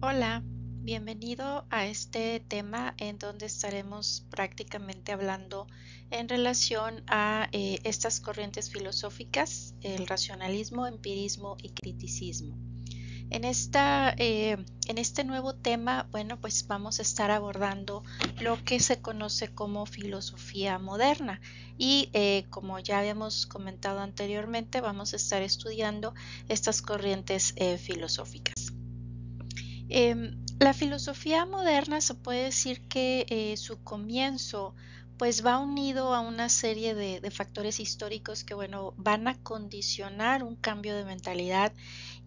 Hola, bienvenido a este tema en donde estaremos prácticamente hablando en relación a estas corrientes filosóficas, el racionalismo, empirismo y criticismo. En este nuevo tema, bueno, pues vamos a estar abordando lo que se conoce como filosofía moderna y como ya habíamos comentado anteriormente, vamos a estar estudiando estas corrientes filosóficas. La filosofía moderna se puede decir que su comienzo pues va unido a una serie de factores históricos que bueno van a condicionar un cambio de mentalidad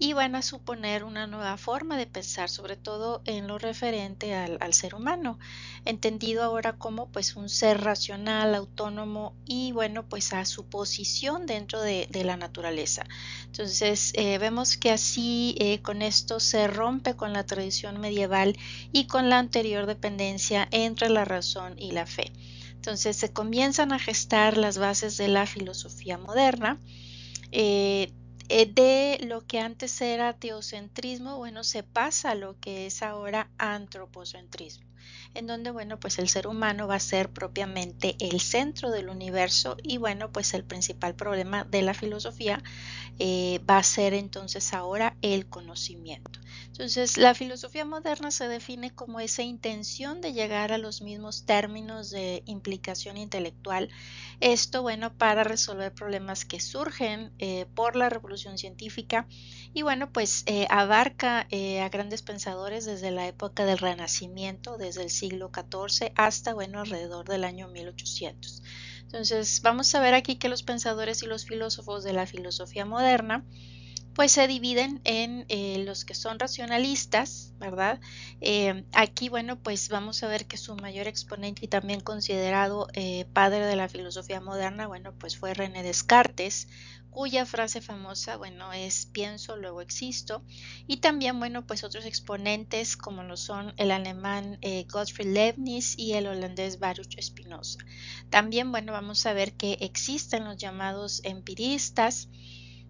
y van a suponer una nueva forma de pensar, sobre todo en lo referente al ser humano, entendido ahora como pues un ser racional, autónomo y bueno pues a su posición dentro de la naturaleza. Entonces, vemos que así con esto se rompe con la tradición medieval y con la anterior dependencia entre la razón y la fe. Entonces, se comienzan a gestar las bases de la filosofía moderna. eh, de lo que antes era teocentrismo, bueno, se pasa a lo que es ahora antropocentrismo, en donde, bueno, pues el ser humano va a ser propiamente el centro del universo y, bueno, pues el principal problema de la filosofía va a ser entonces ahora el conocimiento. Entonces, la filosofía moderna se define como esa intención de llegar a los mismos términos de implicación intelectual. Esto, bueno, para resolver problemas que surgen por la revolución científica y, bueno, pues abarca a grandes pensadores desde la época del Renacimiento, desde el siglo XIV hasta, bueno, alrededor del año 1800. Entonces, vamos a ver aquí que los pensadores y los filósofos de la filosofía moderna pues se dividen en los que son racionalistas, ¿verdad? Aquí, bueno, pues vamos a ver que su mayor exponente y también considerado padre de la filosofía moderna, bueno, pues fue René Descartes, cuya frase famosa, bueno, es pienso, luego existo. Y también, bueno, pues otros exponentes como lo son el alemán Gottfried Leibniz y el holandés Baruch Spinoza. También, bueno, vamos a ver que existen los llamados empiristas,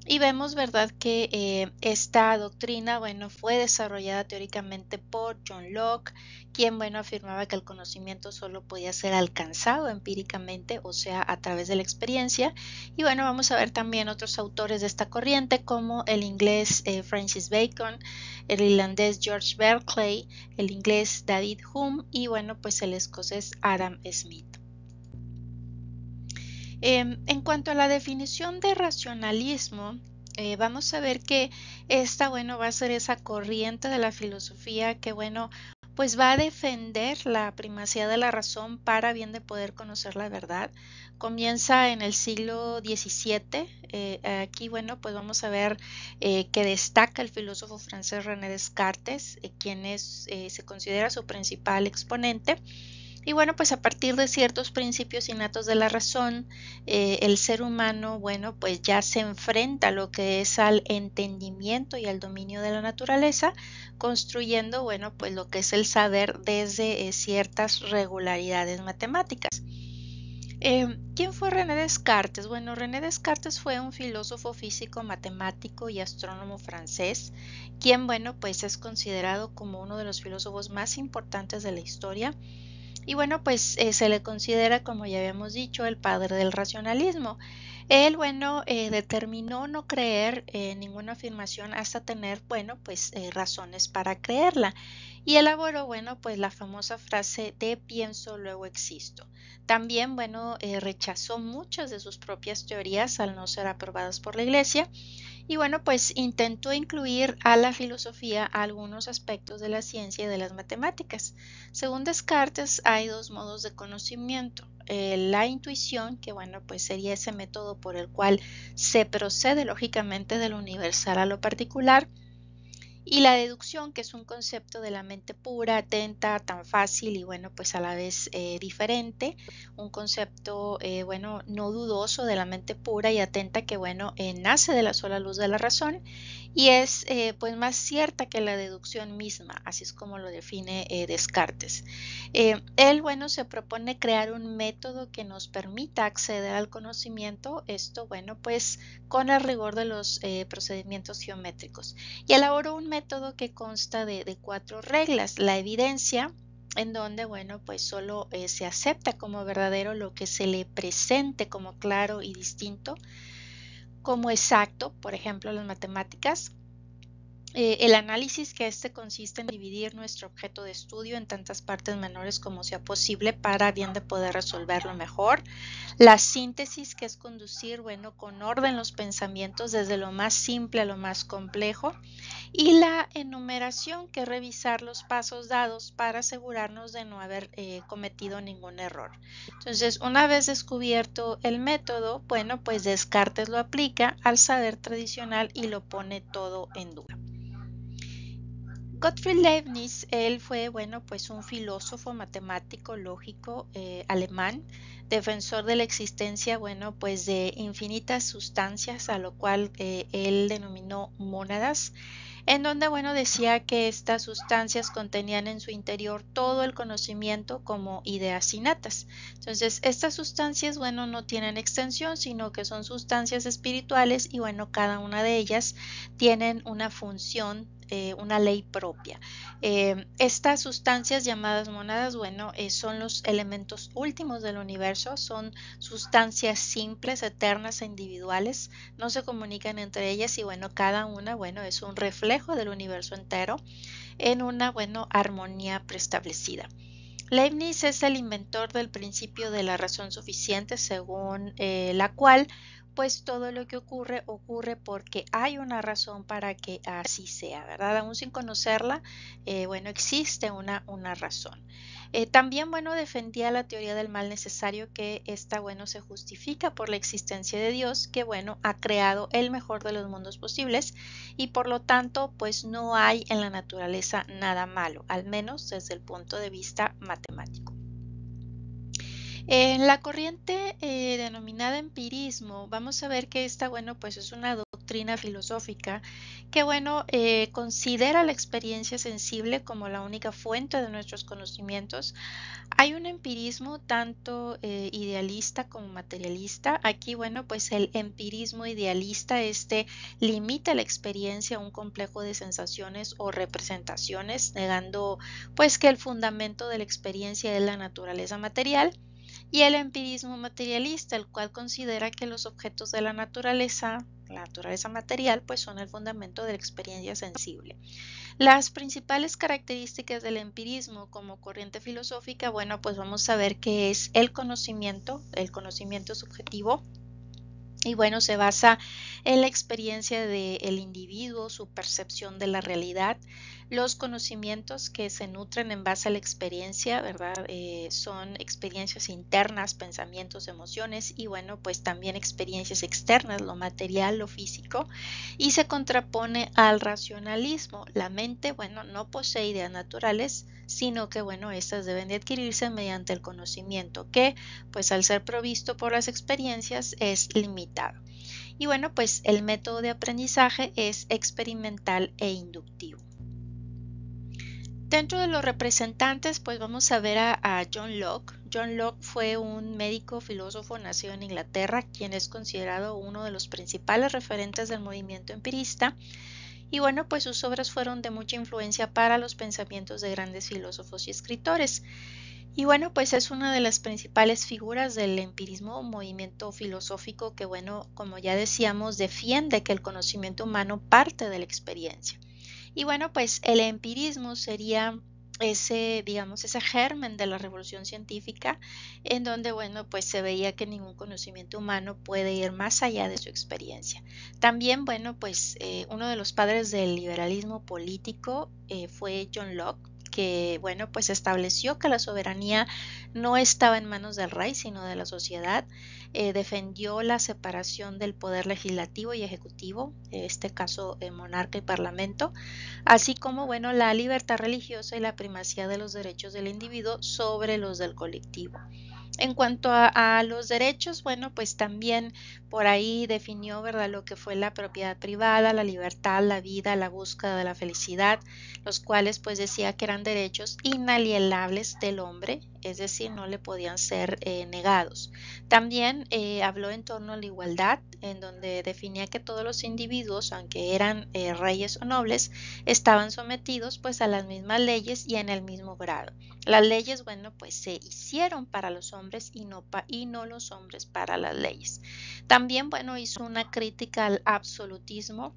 y vemos, ¿verdad?, que esta doctrina, bueno, fue desarrollada teóricamente por John Locke, quien, bueno, afirmaba que el conocimiento solo podía ser alcanzado empíricamente, o sea, a través de la experiencia. Y bueno, vamos a ver también otros autores de esta corriente, como el inglés Francis Bacon, el irlandés George Berkeley, el inglés David Hume y, bueno, pues el escocés Adam Smith. En cuanto a la definición de racionalismo, vamos a ver que esta, bueno, va a ser esa corriente de la filosofía que, bueno, pues va a defender la primacía de la razón para bien de poder conocer la verdad. Comienza en el siglo XVII. Aquí, bueno, pues vamos a ver que destaca el filósofo francés René Descartes, se considera su principal exponente. Y bueno, pues a partir de ciertos principios innatos de la razón, el ser humano, bueno, pues ya se enfrenta a lo que es al entendimiento y al dominio de la naturaleza, construyendo, bueno, pues lo que es el saber desde ciertas regularidades matemáticas. ¿Quién fue René Descartes? Bueno, René Descartes fue un filósofo físico, matemático y astrónomo francés, quien, bueno, pues es considerado como uno de los filósofos más importantes de la historia. Y bueno, pues se le considera, como ya habíamos dicho, el padre del racionalismo. Él, bueno, determinó no creer en ninguna afirmación hasta tener, bueno, pues razones para creerla. Y elaboró, bueno, pues la famosa frase de pienso, luego existo. También, bueno, rechazó muchas de sus propias teorías al no ser aprobadas por la Iglesia y bueno, pues intentó incluir a la filosofía a algunos aspectos de la ciencia y de las matemáticas. Según Descartes, hay dos modos de conocimiento. La intuición, que bueno, pues sería ese método por el cual se procede lógicamente de lo universal a lo particular, y la deducción, que es un concepto de la mente pura, atenta, tan fácil y bueno, pues a la vez diferente, un concepto, bueno, no dudoso de la mente pura y atenta que bueno, nace de la sola luz de la razón. y es pues más cierta que la deducción misma, así es como lo define Descartes. Él, bueno, se propone crear un método que nos permita acceder al conocimiento, esto, bueno, pues con el rigor de los procedimientos geométricos, y elaboró un método que consta de 4 reglas: la evidencia, en donde, bueno, pues solo se acepta como verdadero lo que se le presente como claro y distinto, como exacto, por ejemplo, las matemáticas. El análisis, que consiste en dividir nuestro objeto de estudio en tantas partes menores como sea posible para bien de poder resolverlo mejor. La síntesis, que es conducir, bueno, con orden los pensamientos desde lo más simple a lo más complejo. Y la enumeración, que es revisar los pasos dados para asegurarnos de no haber cometido ningún error. Entonces, una vez descubierto el método, bueno, pues Descartes lo aplica al saber tradicional y lo pone todo en duda. Gottfried Leibniz, él fue, bueno, pues un filósofo, matemático, lógico alemán, defensor de la existencia, bueno, pues de infinitas sustancias, a lo cual él denominó mónadas, en donde, bueno, decía que estas sustancias contenían en su interior todo el conocimiento como ideas innatas. Entonces, estas sustancias, bueno, no tienen extensión, sino que son sustancias espirituales y, bueno, cada una de ellas tienen una función, una ley propia. Estas sustancias llamadas mónadas, bueno, son los elementos últimos del universo, son sustancias simples, eternas e individuales, no se comunican entre ellas y, bueno, cada una, bueno, es un reflejo del universo entero en una, bueno, armonía preestablecida. Leibniz es el inventor del principio de la razón suficiente, según la cual pues todo lo que ocurre porque hay una razón para que así sea, ¿verdad? Aún sin conocerla, bueno, existe una razón. También, bueno, defendía la teoría del mal necesario, que esta, bueno, se justifica por la existencia de Dios, que, bueno, ha creado el mejor de los mundos posibles y por lo tanto, pues no hay en la naturaleza nada malo, al menos desde el punto de vista matemático. En la corriente denominada empirismo, vamos a ver que esta, bueno, pues es una doctrina filosófica que, bueno, considera la experiencia sensible como la única fuente de nuestros conocimientos. Hay un empirismo tanto idealista como materialista. Aquí, bueno, pues el empirismo idealista limita la experiencia a un complejo de sensaciones o representaciones, negando pues que el fundamento de la experiencia es la naturaleza material. Y el empirismo materialista, el cual considera que los objetos de la naturaleza material, pues son el fundamento de la experiencia sensible. Las principales características del empirismo como corriente filosófica, bueno, pues vamos a ver qué es el conocimiento subjetivo. Y, bueno, se basa en la experiencia del individuo, su percepción de la realidad. Los conocimientos que se nutren en base a la experiencia, ¿verdad? Son experiencias internas, pensamientos, emociones y, bueno, pues también experiencias externas, lo material, lo físico, y se contrapone al racionalismo. La mente, bueno, no posee ideas naturales, sino que, bueno, estas deben de adquirirse mediante el conocimiento que, pues al ser provisto por las experiencias, es limitado. Y, bueno, pues el método de aprendizaje es experimental e inductivo. Dentro de los representantes, pues vamos a ver a John Locke. John Locke fue un médico filósofo nacido en Inglaterra, quien es considerado uno de los principales referentes del movimiento empirista. Y, bueno, pues sus obras fueron de mucha influencia para los pensamientos de grandes filósofos y escritores. Y, bueno, pues es una de las principales figuras del empirismo, un movimiento filosófico que, bueno, como ya decíamos, defiende que el conocimiento humano parte de la experiencia. Y, bueno, pues el empirismo sería ese germen de la revolución científica, en donde, bueno, pues se veía que ningún conocimiento humano puede ir más allá de su experiencia. También, bueno, pues uno de los padres del liberalismo político fue John Locke, que, bueno, pues estableció que la soberanía no estaba en manos del rey, sino de la sociedad. Defendió la separación del poder legislativo y ejecutivo, en este caso monarca y parlamento, así como, bueno, la libertad religiosa y la primacía de los derechos del individuo sobre los del colectivo. En cuanto a los derechos, bueno, pues también por ahí definió, ¿verdad?, lo que fue la propiedad privada, la libertad, la vida, la búsqueda de la felicidad, los cuales pues decía que eran derechos inalienables del hombre, es decir, no le podían ser negados. También habló en torno a la igualdad, en donde definía que todos los individuos, aunque eran reyes o nobles, estaban sometidos pues a las mismas leyes y en el mismo grado. Las leyes, bueno, pues se hicieron para los hombres y no los hombres para las leyes. También, bueno, hizo una crítica al absolutismo.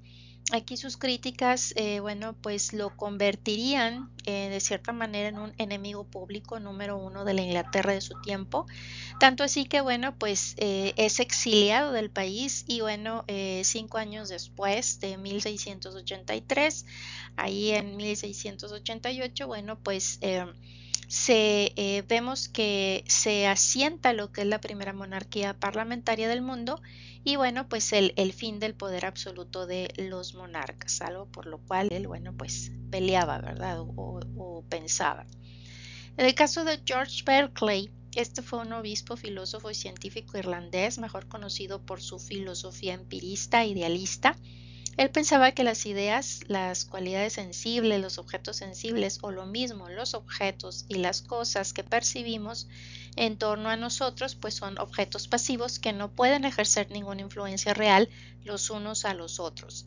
Aquí sus críticas, bueno, pues lo convertirían de cierta manera en un enemigo público número uno de la Inglaterra de su tiempo. Tanto así que, bueno, pues es exiliado del país y, bueno, 5 años después de 1683, ahí en 1688, bueno, pues vemos que se asienta lo que es la primera monarquía parlamentaria del mundo y bueno, pues el fin del poder absoluto de los monarcas, algo por lo cual él, bueno, pues peleaba, ¿verdad? O pensaba. En el caso de George Berkeley, este fue un obispo, filósofo y científico irlandés, mejor conocido por su filosofía empirista, idealista. Él pensaba que las ideas, las cualidades sensibles, los objetos sensibles o lo mismo, los objetos y las cosas que percibimos en torno a nosotros, pues son objetos pasivos que no pueden ejercer ninguna influencia real los unos a los otros.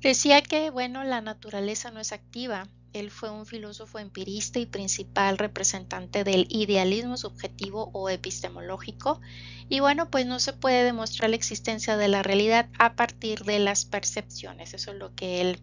Decía que, bueno, la naturaleza no es activa. Él fue un filósofo empirista y principal representante del idealismo subjetivo o epistemológico. Y bueno, pues no se puede demostrar la existencia de la realidad a partir de las percepciones. Eso es lo que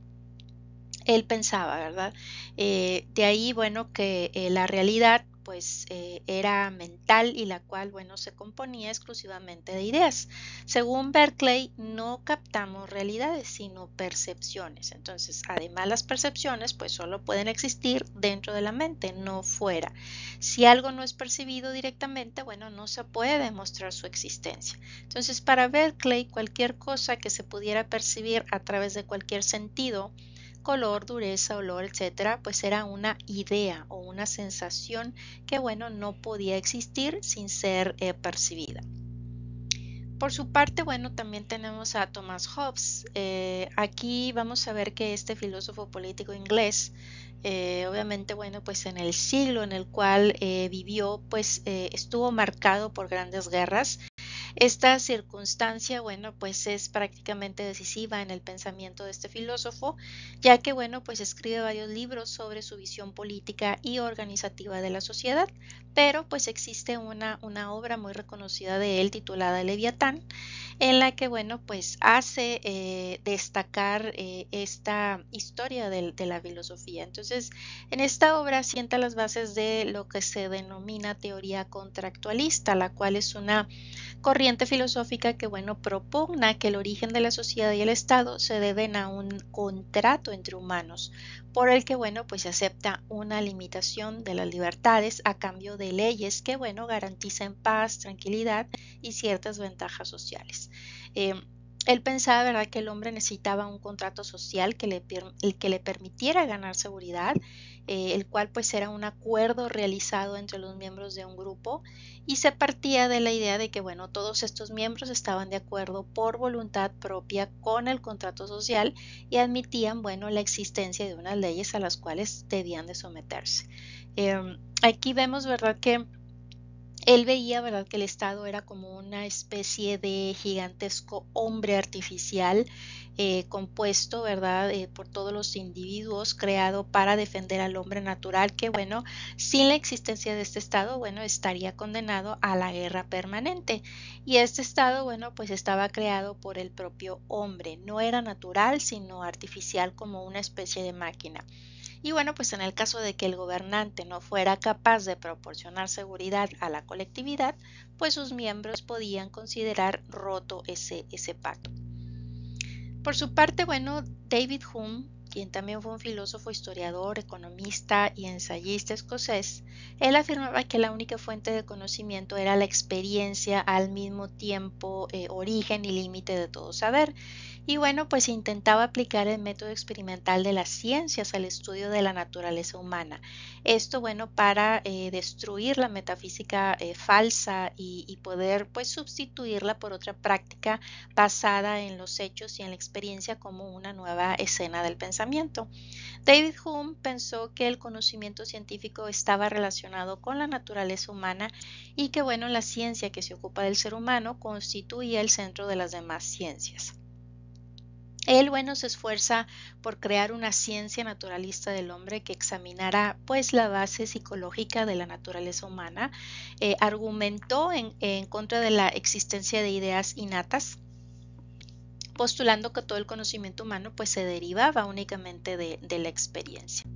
él pensaba, ¿verdad? De ahí, bueno, que la realidad pues era mental y la cual, bueno, se componía exclusivamente de ideas. Según Berkeley, no captamos realidades, sino percepciones. Entonces, además las percepciones, pues solo pueden existir dentro de la mente, no fuera. Si algo no es percibido directamente, bueno, no se puede demostrar su existencia. Entonces, para Berkeley, cualquier cosa que se pudiera percibir a través de cualquier sentido, color, dureza, olor, etcétera, pues era una idea o una sensación que, bueno, no podía existir sin ser percibida. Por su parte, bueno, también tenemos a Thomas Hobbes. Aquí vamos a ver que este filósofo político inglés, obviamente, bueno, pues en el siglo en el cual vivió, pues estuvo marcado por grandes guerras. Esta circunstancia, bueno, pues es prácticamente decisiva en el pensamiento de este filósofo, ya que, bueno, pues escribe varios libros sobre su visión política y organizativa de la sociedad, pero pues existe una obra muy reconocida de él titulada Leviatán, en la que, bueno, pues hace destacar esta historia de la filosofía. Entonces, en esta obra sienta las bases de lo que se denomina teoría contractualista, la cual es una corriente filosófica que, bueno, propugna que el origen de la sociedad y el Estado se deben a un contrato entre humanos, por el que, bueno, pues se acepta una limitación de las libertades a cambio de leyes que, bueno, garanticen paz, tranquilidad y ciertas ventajas sociales. Él pensaba, ¿verdad?, que el hombre necesitaba un contrato social que le permitiera ganar seguridad, el cual pues era un acuerdo realizado entre los miembros de un grupo y se partía de la idea de que, bueno, todos estos miembros estaban de acuerdo por voluntad propia con el contrato social y admitían, bueno, la existencia de unas leyes a las cuales debían de someterse. Aquí vemos, ¿verdad?, que él veía, ¿verdad?, que el Estado era como una especie de gigantesco hombre artificial compuesto, ¿verdad?, por todos los individuos, creado para defender al hombre natural que, bueno, sin la existencia de este Estado, bueno, estaría condenado a la guerra permanente. Y este Estado, bueno, pues estaba creado por el propio hombre, no era natural, sino artificial como una especie de máquina. Y bueno, pues en el caso de que el gobernante no fuera capaz de proporcionar seguridad a la colectividad, pues sus miembros podían considerar roto ese pacto. Por su parte, bueno, David Hume, quien también fue un filósofo, historiador, economista y ensayista escocés, él afirmaba que la única fuente de conocimiento era la experiencia, al mismo tiempo origen y límite de todo saber. Y bueno, pues intentaba aplicar el método experimental de las ciencias al estudio de la naturaleza humana. Esto, bueno, para destruir la metafísica falsa y poder pues sustituirla por otra práctica basada en los hechos y en la experiencia como una nueva escena del pensamiento. David Hume pensó que el conocimiento científico estaba relacionado con la naturaleza humana y que, bueno, la ciencia que se ocupa del ser humano constituía el centro de las demás ciencias. Él, bueno, se esfuerza por crear una ciencia naturalista del hombre que examinara pues la base psicológica de la naturaleza humana, argumentó en contra de la existencia de ideas innatas, postulando que todo el conocimiento humano pues se derivaba únicamente de la experiencia.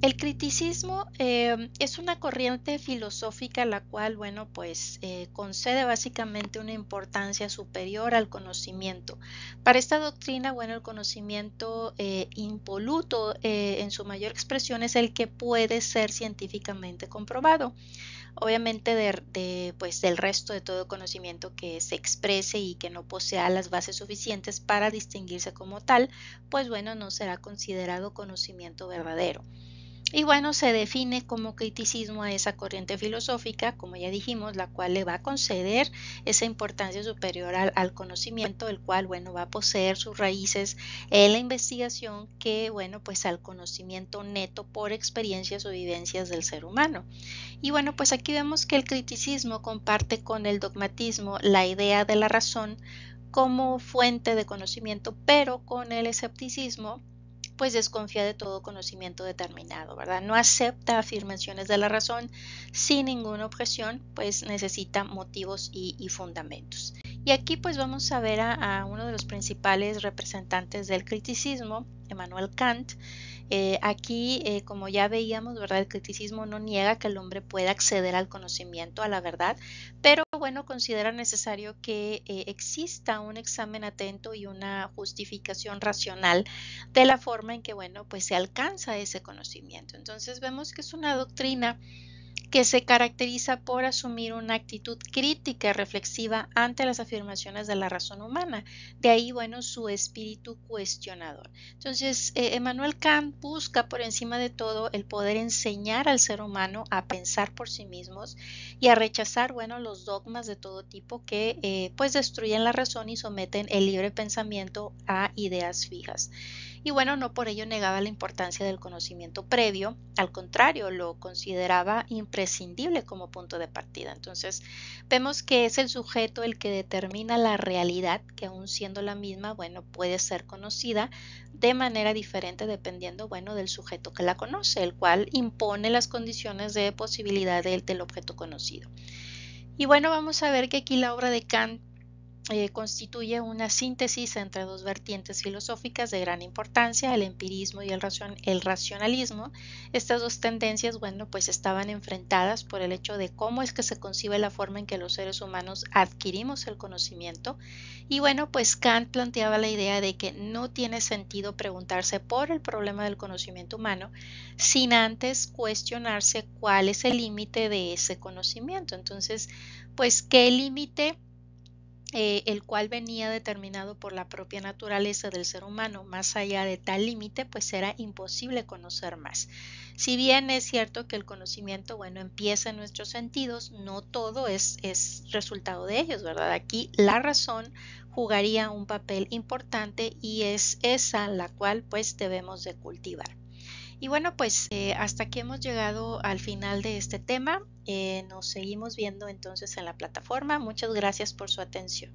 El criticismo es una corriente filosófica la cual, bueno, pues concede básicamente una importancia superior al conocimiento. Para esta doctrina, bueno, el conocimiento impoluto en su mayor expresión es el que puede ser científicamente comprobado. Obviamente pues, del resto de todo conocimiento que se exprese y que no posea las bases suficientes para distinguirse como tal, pues bueno, no será considerado conocimiento verdadero. Y bueno, se define como criticismo a esa corriente filosófica, como ya dijimos, la cual le va a conceder esa importancia superior al conocimiento, el cual, bueno, va a poseer sus raíces en la investigación que, bueno, pues al conocimiento neto por experiencias o vivencias del ser humano. Y bueno, pues aquí vemos que el criticismo comparte con el dogmatismo la idea de la razón como fuente de conocimiento, pero con el escepticismo pues desconfía de todo conocimiento determinado, ¿verdad? No acepta afirmaciones de la razón sin ninguna objeción, pues necesita motivos y fundamentos. Y aquí pues vamos a ver a uno de los principales representantes del criticismo, Immanuel Kant. Aquí, como ya veíamos, ¿verdad? El criticismo no niega que el hombre pueda acceder al conocimiento, a la verdad, pero bueno, considera necesario que exista un examen atento y una justificación racional de la forma en que, bueno, pues se alcanza ese conocimiento. Entonces vemos que es una doctrina que se caracteriza por asumir una actitud crítica y reflexiva ante las afirmaciones de la razón humana. De ahí, bueno, su espíritu cuestionador. Entonces, Immanuel Kant busca por encima de todo el poder enseñar al ser humano a pensar por sí mismos y a rechazar, bueno, los dogmas de todo tipo que pues destruyen la razón y someten el libre pensamiento a ideas fijas. Y bueno, no por ello negaba la importancia del conocimiento previo, al contrario, lo consideraba imprescindible como punto de partida. Entonces, vemos que es el sujeto el que determina la realidad, que aun siendo la misma, bueno, puede ser conocida de manera diferente dependiendo, bueno, del sujeto que la conoce, el cual impone las condiciones de posibilidad del objeto conocido. Y bueno, vamos a ver que aquí la obra de Kant constituye una síntesis entre dos vertientes filosóficas de gran importancia, el empirismo y el racionalismo. Estas dos tendencias, bueno, pues estaban enfrentadas por el hecho de cómo es que se concibe la forma en que los seres humanos adquirimos el conocimiento. Y bueno, pues Kant planteaba la idea de que no tiene sentido preguntarse por el problema del conocimiento humano sin antes cuestionarse cuál es el límite de ese conocimiento. Entonces, pues, ¿qué límite? El cual venía determinado por la propia naturaleza del ser humano. Más allá de tal límite, pues era imposible conocer más. Si bien es cierto que el conocimiento, bueno, empieza en nuestros sentidos, no todo es resultado de ellos, ¿verdad? Aquí la razón jugaría un papel importante y es esa la cual pues debemos de cultivar. Y bueno, pues hasta aquí hemos llegado al final de este tema. Nos seguimos viendo entonces en la plataforma. Muchas gracias por su atención.